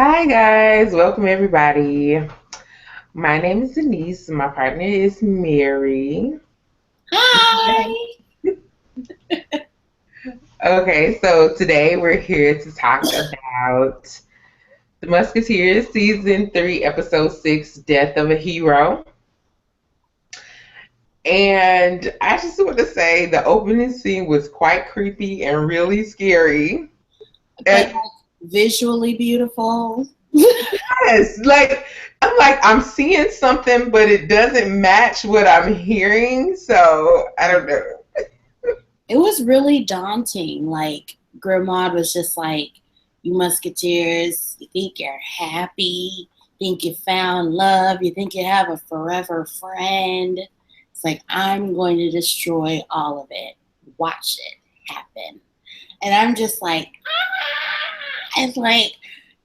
Hi guys, welcome everybody. My name is Denise. My partner is Mary. Hi. Okay, so today we're here to talk about The Musketeers season 3, episode 6, Death of a Hero. And I just want to say the opening scene was quite creepy and really scary. But And like visually beautiful. yes, I'm seeing something, but it doesn't match what I'm hearing. So I don't know. It was really daunting. Like Grimaud was just like, "You musketeers, you think you're happy, think you found love, you think you have a forever friend." It's like, I'm going to destroy all of it. Watch it happen. And I'm just like, ah! It's like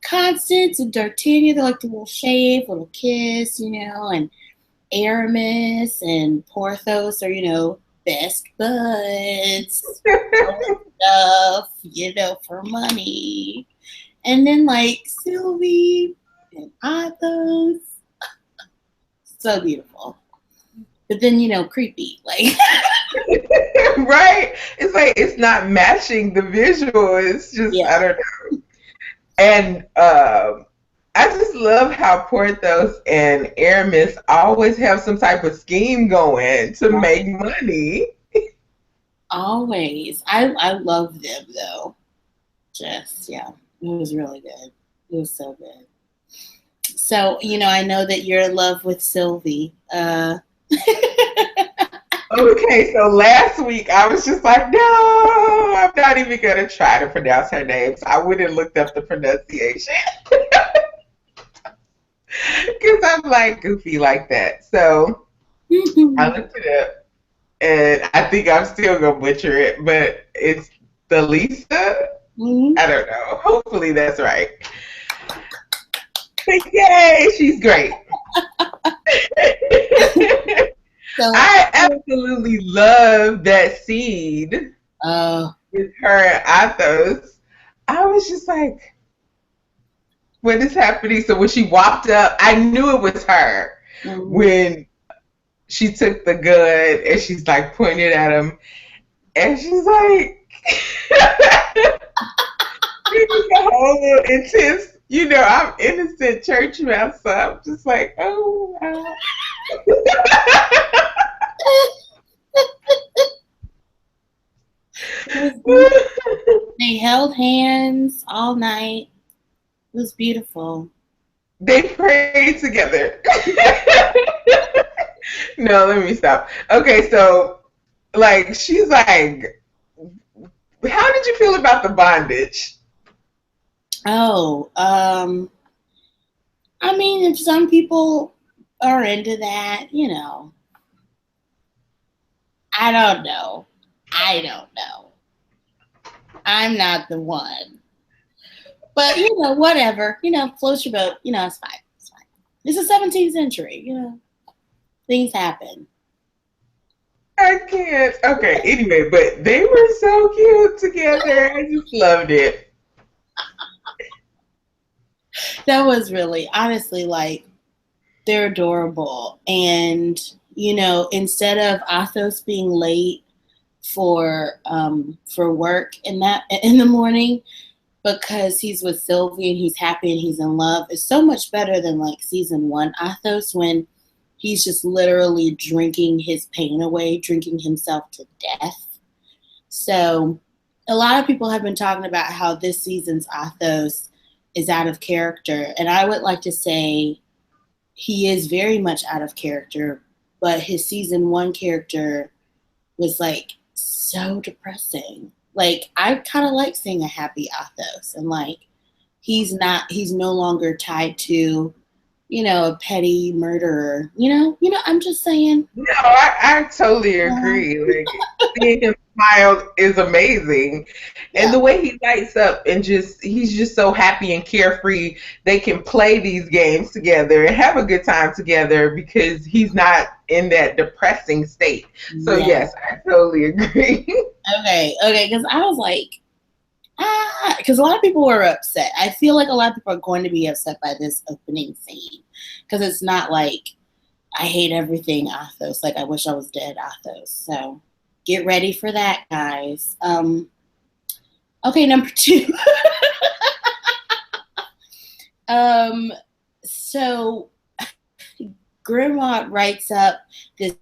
Constance and D'Artagnan, they're like the little shave, little kiss, and Aramis and Porthos are, best buds, stuff, for money. And then like Sylvie and Athos, so beautiful. But then, creepy. Like, Right? It's like it's not matching the visual. It's just I yeah, don't know. And I just love how Porthos and Aramis always have some type of scheme going to make money. always. I love them though. Just, yeah, it was really good. It was so good. So, I know that you're in love with Sylvie. Okay, so last week I was just like, no, I'm not even gonna try to pronounce her name. So I went and looked up the pronunciation because I'm like goofy like that. So I looked it up, and I think I'm still gonna butcher it, but it's the Lisa. Mhm. I don't know. Hopefully that's right. But yay, she's great. So, I absolutely love that scene uh, with her and Athos. I was just like, what is happening? So when she walked up, I knew it was her. mhm. When she took the gun and she's like pointing at him, and she's like, it was a whole little intense. I'm innocent church mouse, so I'm just like, oh wow. It was beautiful. They held hands all night. It was beautiful. They prayed together. No, let me stop. Okay, so like she's like, how did you feel about the bondage? Oh, I mean, if some people are into that, I don't know. I don't know. I'm not the one. But, whatever. Float your boat. It's fine. It's fine. It's the 17th century. Things happen. I can't. Okay, anyway, but they were so cute together. I just loved it. That was really, honestly, like, they're adorable. And, instead of Athos being late for work in the morning, because he's with Sylvie and he's happy and he's in love, is so much better than like season one Athos, when he's just literally drinking his pain away, drinking himself to death. So a lot of people have been talking about how this season's Athos is out of character, and I would like to say he is very much out of character, but his season one character was like so depressing. Like, I kind of like seeing a happy Athos, and like he's no longer tied to, a petty murderer. I'm just saying. No, I totally Yeah, agree. Like seeing him smile is amazing. And yeah, the way he lights up and he's just so happy and carefree. They can play these games together and have a good time together because he's not in that depressing state. So yeah. yes, I totally agree. Okay, okay. Because I was like, Because a lot of people were upset. I feel like a lot of people are going to be upset by this opening scene because it's not like I hate everything Athos. Like I wish I was dead Athos. So get ready for that, guys. Okay, number 2. So Grimmauld writes up this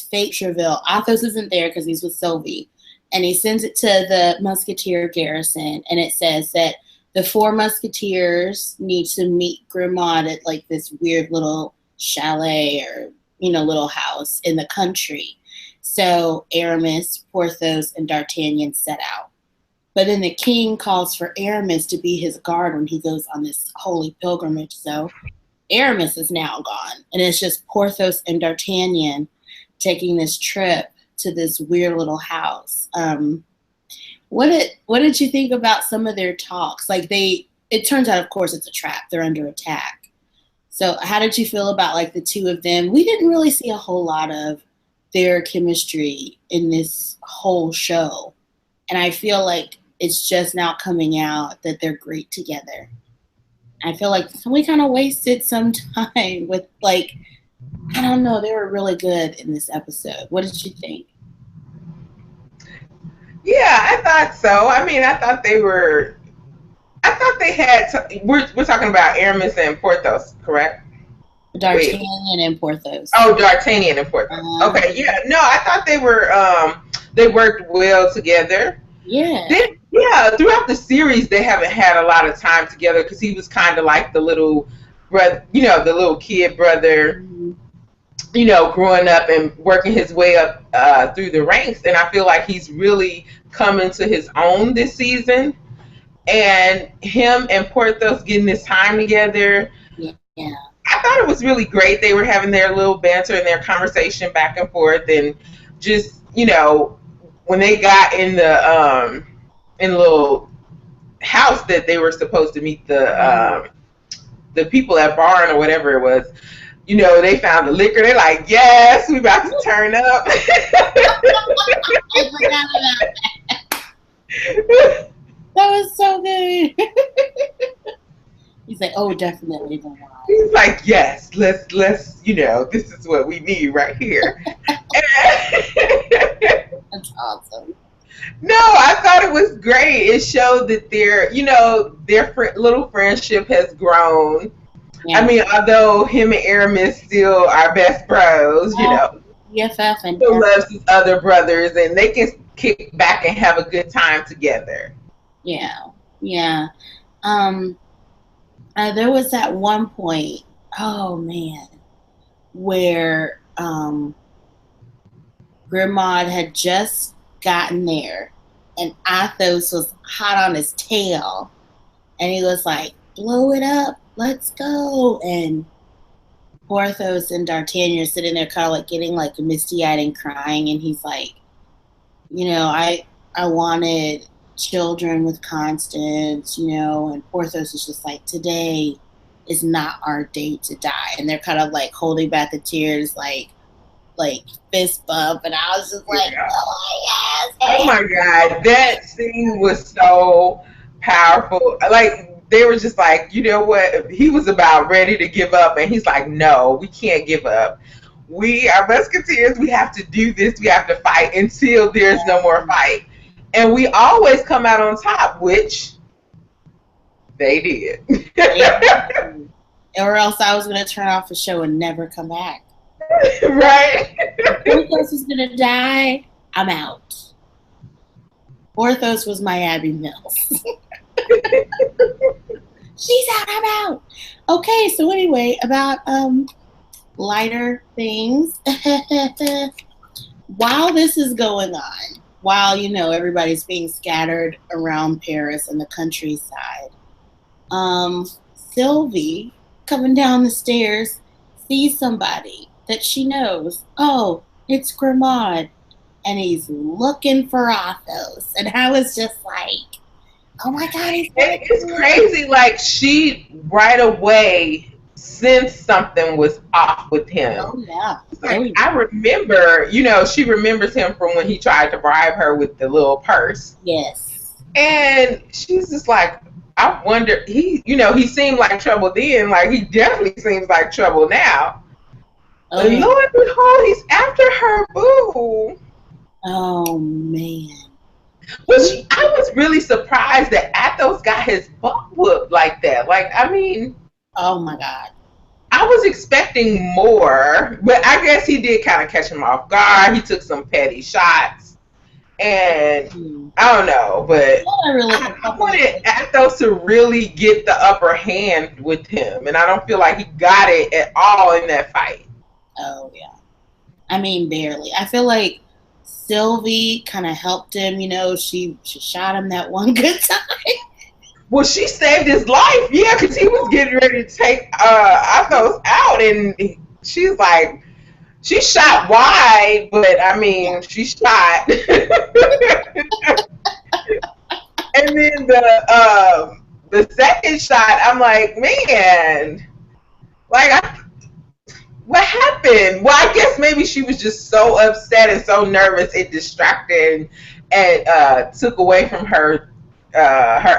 fake Treville. Athos isn't there because he's with Sylvie. And he sends it to the Musketeer garrison. And it says that the 4 Musketeers need to meet Grimmauld at like this weird little chalet or, little house in the country. So Aramis, Porthos, and D'Artagnan set out. But then the king calls for Aramis to be his guard when he goes on this holy pilgrimage. So Aramis is now gone. And it's just Porthos and D'Artagnan taking this trip to this weird little house. What did you think about some of their talks? Like it turns out, of course, it's a trap. They're under attack. So how did you feel about like the 2 of them? We didn't really see a whole lot of their chemistry in this whole show. And I feel like it's just now coming out that they're great together. I feel like we kind of wasted some time with like, I don't know, they were really good in this episode. What did you think? Yeah, I thought so. I mean, I thought they had. We're talking about Aramis and Porthos, correct? D'Artagnan and Porthos. Oh, D'Artagnan and Porthos. Okay, yeah. No, I thought they worked well together. Yeah. Throughout the series, they haven't had a lot of time together because he was kind of like the little brother, the little kid brother, growing up and working his way up through the ranks. And I feel like he's really coming to his own this season. And him and Porthos getting this time together. Yeah. I thought it was really great. They were having their little banter and their conversation back and forth. And just, when they got in the little house that they were supposed to meet the people at Barn or whatever it was, they found the liquor. They're like, yes, we about to turn up. I forgot about that. That was so good. He's like, oh, definitely the wine. He's like, yes, let's, this is what we need right here. That's awesome. No, I thought it was great. It showed that their little friendship has grown. Yeah. I mean, although him and Aramis still are best bros, BFF and still loves his other brothers, and they can kick back and have a good time together. Yeah. There was that one point, oh man, where Grimmauld had just gotten there, and Athos was hot on his tail, and he was like, blow it up, let's go. And Porthos and D'Artagnan are sitting there kind of like getting like misty-eyed and crying, and he's like, I wanted children with Constance, and Porthos is just like, today is not our day to die. And they're kind of like holding back the tears, like fist bump. And I was just like, oh, yes. Oh my God. That scene was so powerful. Like, they were just like, you know what? He was about ready to give up. And he's like, no, we can't give up. We are Musketeers. We have to do this. We have to fight until there's no more fight. And we always come out on top, which they did. Or else I was going to turn off the show and never come back. Right? If Porthos is going to die, I'm out. Porthos was my Abby Mills. She's out, I'm out. Okay, so anyway, about lighter things. While this is going on, while, everybody's being scattered around Paris and the countryside, Sylvie, coming down the stairs, sees somebody that she knows. Oh, it's Grimmauld. And he's looking for Athos. And I was just like, oh my God. It's crazy. Like, she right away sensed something was off with him. Oh, yeah. Like, I remember, she remembers him from when he tried to bribe her with the little purse. Yes. And she's just like, I wonder, he seemed like trouble then, like he definitely seems like trouble now. Oh And yeah. lo and behold, he's after her boo. Oh man. Which I was really surprised that Athos got his butt whooped like that. Like, I mean, Oh my God. I was expecting more, but I guess he did kind of catch him off guard. He took some petty shots, and Hmm. I don't know, but Not really a I couple of wanted Athos to really get the upper hand with him, and I don't feel like he got it at all in that fight. Oh yeah. I mean barely. I feel like Sylvie kind of helped him, she shot him that one good time. Well, she saved his life, yeah, because he was getting ready to take Athos out, and she's like, she shot wide, but I Yeah. mean, she shot. And then the second shot, I'm like, man, like, what happened? Well, I guess maybe she was just so upset and so nervous it distracted and took away from her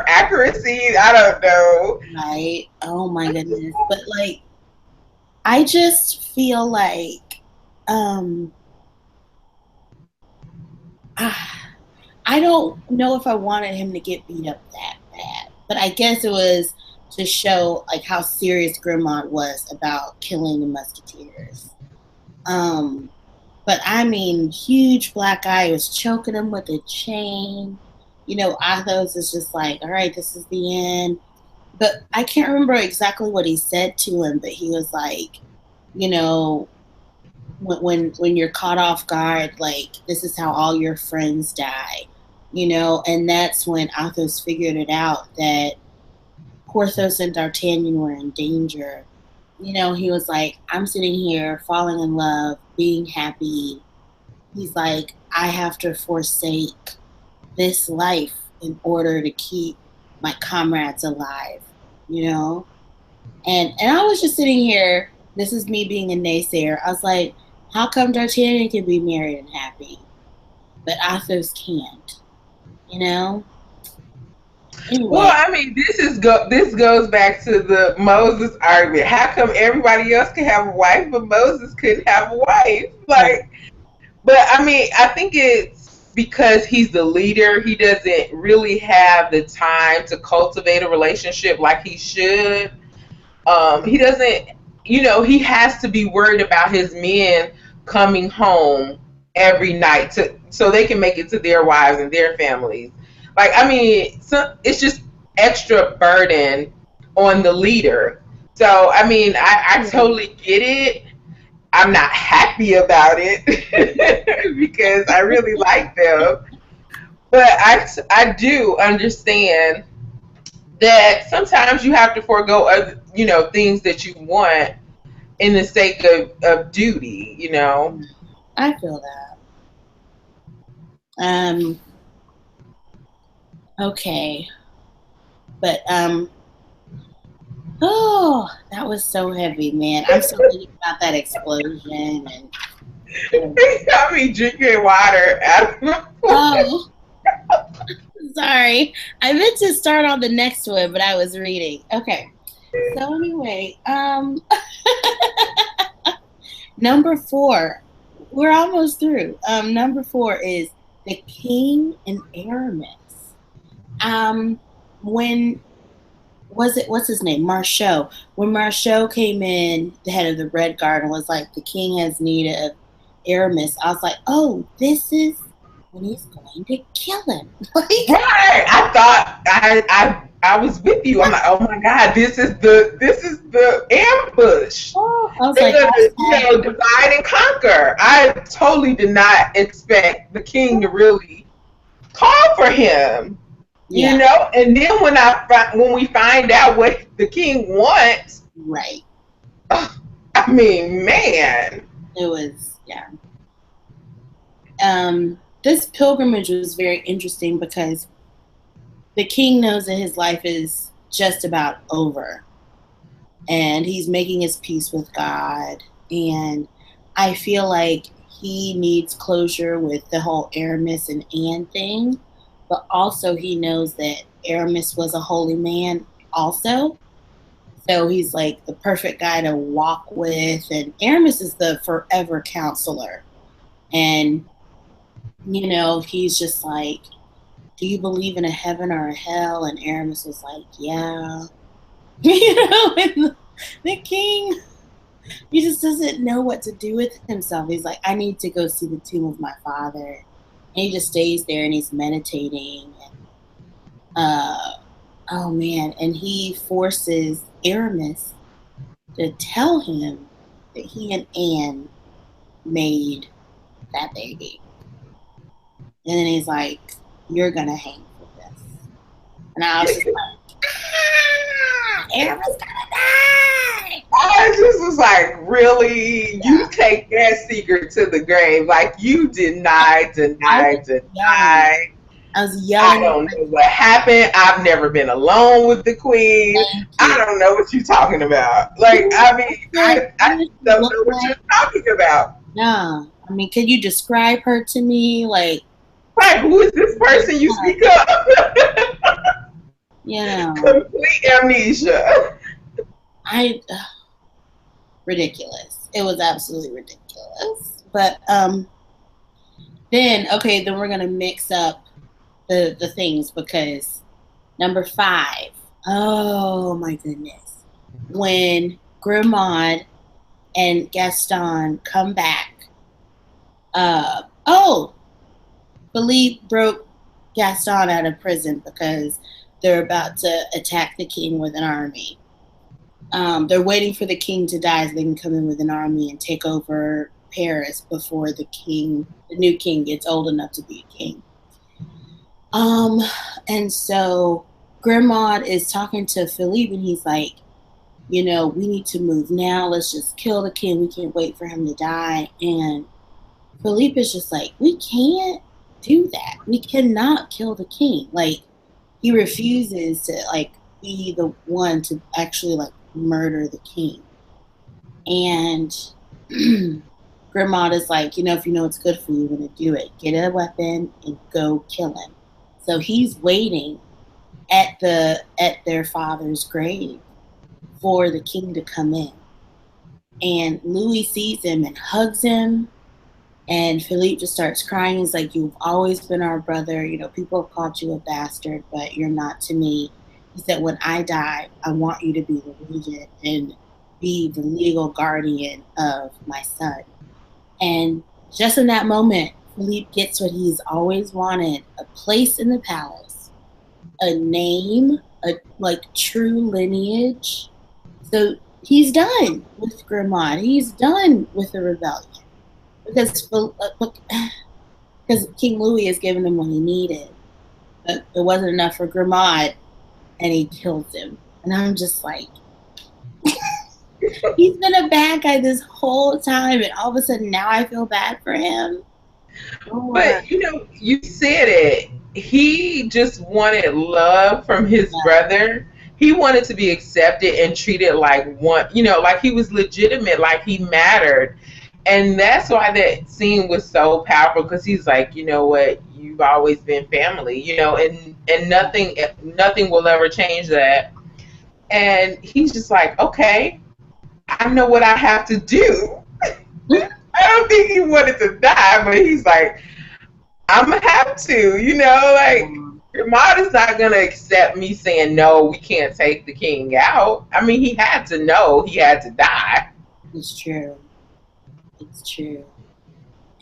accuracy. I don't know. Right. Oh my goodness. But like I just feel like um ah, I don't know if I wanted him to get beat up that bad. But I guess it was to show like how serious Grimmauld was about killing the Musketeers. Um but I mean huge black eye was choking him with a chain. Athos is just like, all right, this is the end. But I can't remember exactly what he said to him, but he was like, you know, when you're caught off guard, like this is how all your friends die, and that's when Athos figured it out that Porthos and D'Artagnan were in danger. He was like, I'm sitting here falling in love, being happy. He's like, I have to forsake this life in order to keep my comrades alive, you know? And I was just sitting here, this is me being a naysayer. I was like, how come D'Artagnan can be married and happy, but Athos can't, you know? Well, Anyway, I mean, this goes back to the Moses argument. How come everybody else can have a wife, but Moses couldn't have a wife? right, Like, but I mean, I think it's because he's the leader. He doesn't really have the time to cultivate a relationship like he should. He doesn't, he has to be worried about his men coming home every night so they can make it to their wives and their families. Like, I mean, it's just extra burden on the leader. So, I mean, I totally get it. I'm not happy about it because I really like them. But I do understand that sometimes you have to forego other, things that you want in the sake of duty. I feel that. Um, okay, but oh, that was so heavy, man. I'm still thinking about that explosion and It got me drinking water out of my oh, sorry. I meant to start on the next one, but I was reading. Okay. So anyway, number 4. We're almost through. Number 4 is the King and Aramis. When was it? What's his name? Marceau. When Marceau came in, the head of the Red Guard, and was like, "The King has need of Aramis." I was like, "Oh, this is when he's going to kill him." Like, Right. I thought I was with you. I'm like, oh my God, this is the ambush. oh, I was They're like, gonna, hashtag, divide and conquer. I totally did not expect the king to really call for him. yeah, And then when we find out what the king wants, right. I mean, man. It was, yeah. This pilgrimage was very interesting because the king knows that his life is just about over and he's making his peace with God. And I feel like he needs closure with the whole Aramis and Anne thing. but also he knows that Aramis was a holy man also. So he's like the perfect guy to walk with. And Aramis is the forever counselor. And, he's just like, do you believe in a heaven or a hell? And Aramis was like, yeah. And the king, he just doesn't know what to do with himself. He's like, I need to go see the tomb of my father. And he just stays there and he's meditating. And, oh man. And he forces Aramis to tell him that he and Anne made that baby. And then he's like, you're going to hang for this. And I was just like, Aramis gonna die. I just was like, really? Yeah. You take that secret to the grave. Like, you deny. I was yelling. I don't know what happened. I've never been alone with the queen. I don't know what you're talking about. Like, I mean, I don't know what you're talking about. No. I mean, can you describe her to me? Like, right, who is this person you speak of? Complete amnesia. Ridiculous. It was absolutely ridiculous. But then we're gonna mix up the things, because number 5, oh my goodness, when Grimaud and Gaston come back, Philippe broke Gaston out of prison because they're about to attack the king with an army. They're waiting for the king to die so they can come in with an army and take over Paris before the new king gets old enough to be a king. And so Grimaud is talking to Philippe and he's like, we need to move now. Let's just kill the king. We can't wait for him to die. And Philippe is just like, we can't do that. We cannot kill the king. Like, he refuses to be the one to actually murder the king. And Grimaud is like, if you know what's good for you, you're going to do it. Get a weapon and go kill him. So he's waiting at their father's grave for the king to come in. And Louis sees him and hugs him. And Philippe just starts crying. He's like, you've always been our brother. People have called you a bastard, but you're not to me. He said, when I die, I want you to be the regent and be the legal guardian of my son. And just in that moment, Philippe gets what he's always wanted: a place in the palace, a name, a true lineage. So he's done with Grimaud. He's done with the rebellion. Because King Louis has given him what he needed. But it wasn't enough for Grimaud, and he kills him. And I'm just like, he's been a bad guy this whole time, and all of a sudden now I feel bad for him. But, you said it. He just wanted love from his brother. He wanted to be accepted and treated like one, like he was legitimate, like he mattered. And that's why that scene was so powerful, because he's like, you know what, you've always been family, and nothing will ever change that. And he's just like, okay, I know what I have to do. I don't think he wanted to die, but he's like, I'm gonna have to, Grimaud is not gonna accept me saying, no, we can't take the king out. I mean, he had to know he had to die. It's true.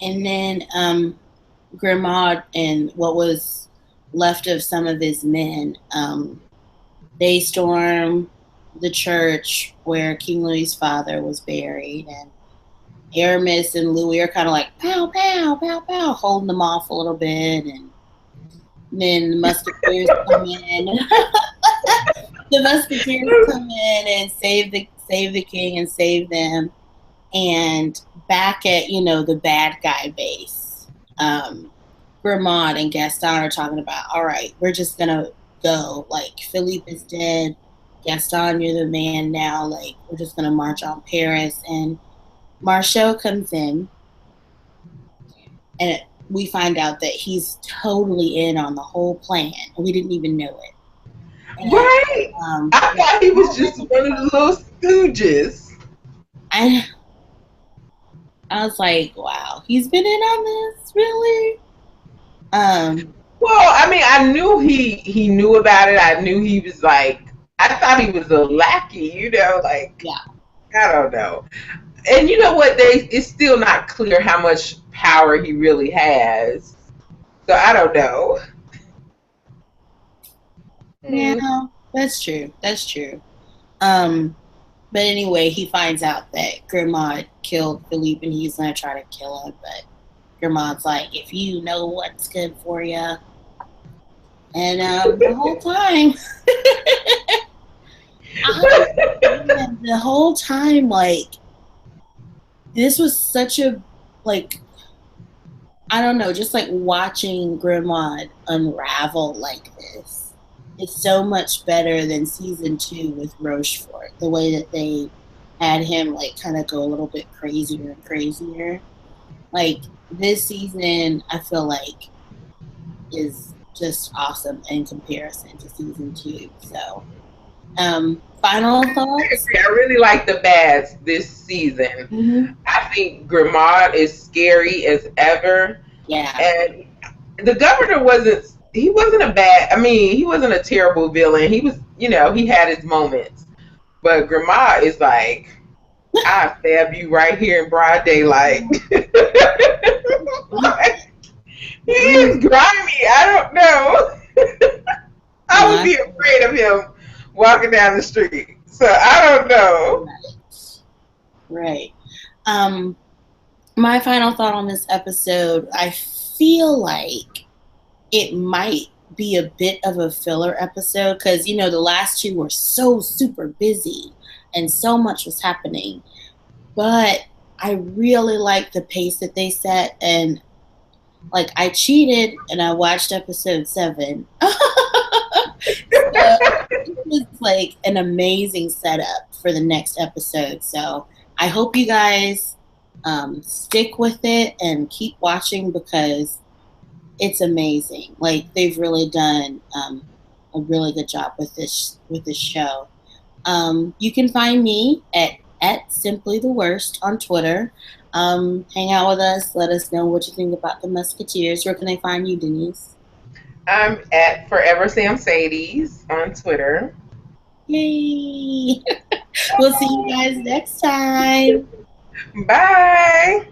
And then Grimaud and what was left of some of his men, they storm the church where King Louis's father was buried, and Aramis and Louis are kind of like pow, pow, pow, pow, holding them off a little bit, and then the Musketeers come in. The Musketeers come in and save the king and save them. And back at, the bad guy base, Grimaud and Gaston are talking about, all right, we're just going to go. Philippe is dead. Gaston, you're the man now. We're just going to march on Paris. And Marshall comes in. And we find out that he's totally in on the whole plan. We didn't even know it. And Right. I thought he was just one of the little stooges. I I was like, wow, he's been in on this, really? Um, Well, I mean, I knew he knew about it. I knew he was like, I thought he was a lackey, like yeah. I don't know. And you know what? It's still not clear how much power he really has. So I don't know. Yeah, Mm. that's true. That's true. Um, but anyway, he finds out that Grandma killed Philippe and he's gonna try to kill him, but Grandma's like, if you know what's good for you. And the whole time, the whole time, like, this was such a, like, I don't know, just like watching Grandma unravel like this. It's so much better than season 2 with Rochefort. The way that they had him like kind of go a little bit crazier and crazier. Like this season, I feel like is just awesome in comparison to season 2. So, final thoughts? I really like the Bads this season. Mm-hmm. I think Grimaud is scary as ever, Yeah. and the governor wasn't. He wasn't a bad. I mean, he wasn't a terrible villain. He was, he had his moments. But Grimaud is like, I stab you right here in broad daylight. He is grimy. I don't know. I would be afraid of him walking down the street. So I don't know. Right. Um, my final thought on this episode, I feel like it might be a bit of a filler episode because, the last 2 were so super busy and so much was happening. But I really like the pace that they set. And, like, I cheated and I watched episode 7. So it was like an amazing setup for the next episode. So I hope you guys stick with it and keep watching because it's amazing. Like they've really done a really good job with this show. You can find me at Simply the Worst on Twitter. Hang out with us. Let us know what you think about the Musketeers. Where can I find you, Denise? I'm at Forever Sam Sadies on Twitter. Yay! We'll see you guys next time. Bye.